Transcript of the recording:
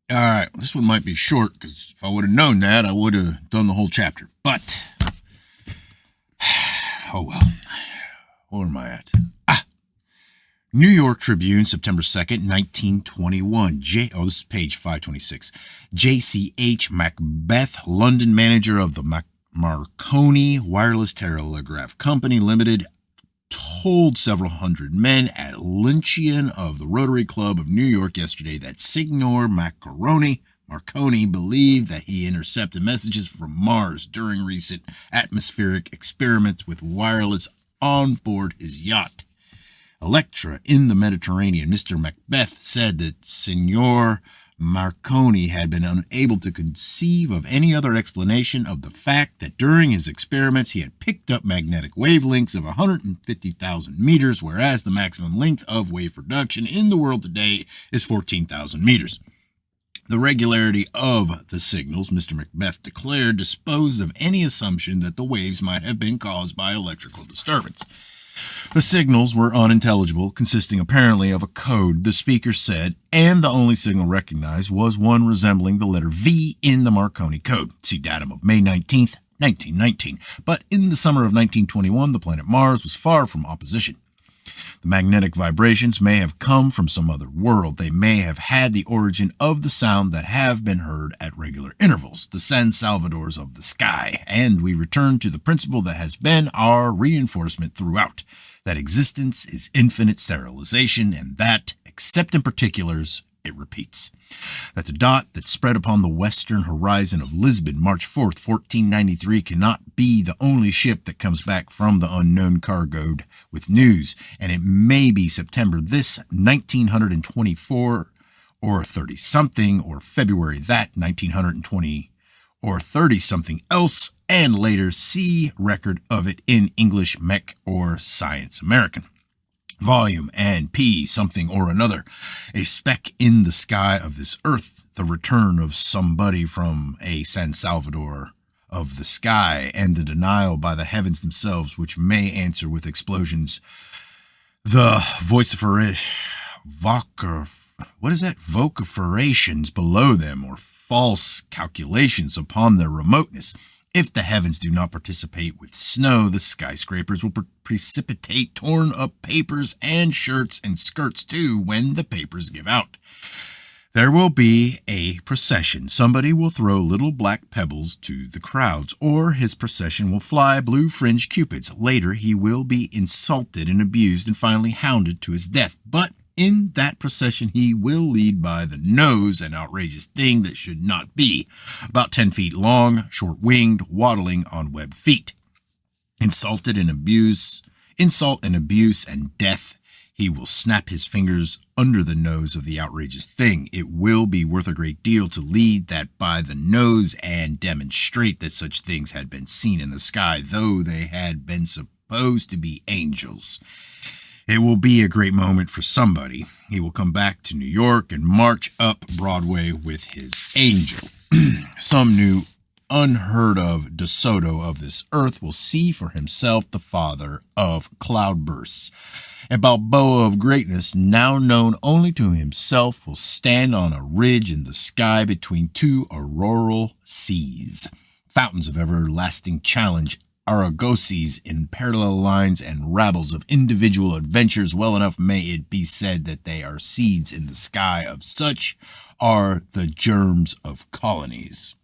All right, this one might be short because if I would have known that, I would have done the whole chapter. But, oh well. Where am I at? New York Tribune, September 2nd, 1921. This is page 526. J.C.H. McBeth, London manager of the Marone Wireless Telegraph Company Limited, told several hundred men at luncheon of the Rotary Club of New York yesterday that Signor Marone believed that he intercepted messages from Mars during recent atmospheric experiments with wireless on board his yacht Electra in the Mediterranean. Mr. McBeth said that Signor Marone had been unable to conceive of any other explanation of the fact that during his experiments he had picked up magnetic wavelengths of 150,000 meters, whereas the maximum length of wave production in the world today is 14,000 meters. The regularity of the signals, Mr. McBeth declared, disposed of any assumption that the waves might have been caused by electrical disturbance. The signals were unintelligible, consisting apparently of a code, the speaker said, and the only signal recognized was one resembling the letter V in the Marconi code. See datum of May 19th, 1919. But in the summer of 1921, the planet Mars was far from opposition. The magnetic vibrations may have come from some other world. They may have had the origin of the sound that have been heard at regular intervals, the San Salvadors of the sky. And we return to the principle that has been our reinforcement throughout, that existence is infinite sterilization, and that, except in particulars, it repeats. That the dot that spread upon the western horizon of Lisbon, March 4th, 1493, cannot be the only ship that comes back from the unknown cargoed with news, and it may be September this 1924 or 30-something, or February that 1920 or 30-something else, and later see record of it in English Mech or Science American. Volume and P something or another, a speck in the sky of this earth, the return of somebody from a San Salvador of the sky, and the denial by the heavens themselves, which may answer with explosions, the vociferations below them, or false calculations upon their remoteness. If the heavens do not participate with snow, the skyscrapers will precipitate torn up papers and shirts and skirts too when the papers give out. There will be a procession. Somebody will throw little black pebbles to the crowds, or his procession will fly blue fringed cupids. Later, he will be insulted and abused and finally hounded to his death. But in that procession, he will lead by the nose an outrageous thing that should not be, about 10 feet long, short-winged, waddling on webbed feet. Insult and abuse, and death. He will snap his fingers under the nose of the outrageous thing. It will be worth a great deal to lead that by the nose and demonstrate that such things had been seen in the sky, though they had been supposed to be angels. It will be a great moment for somebody. He will come back to New York and march up Broadway with his angel. Some new, unheard of DeSoto of this earth will see for himself the father of cloudbursts. A Balboa of greatness, now known only to himself, will stand on a ridge in the sky between two auroral seas. Fountains of everlasting challenge, Argosies in parallel lines, and rabbles of individual adventures. Well enough may it be said that they are seeds in the sky of such are the germs of colonies.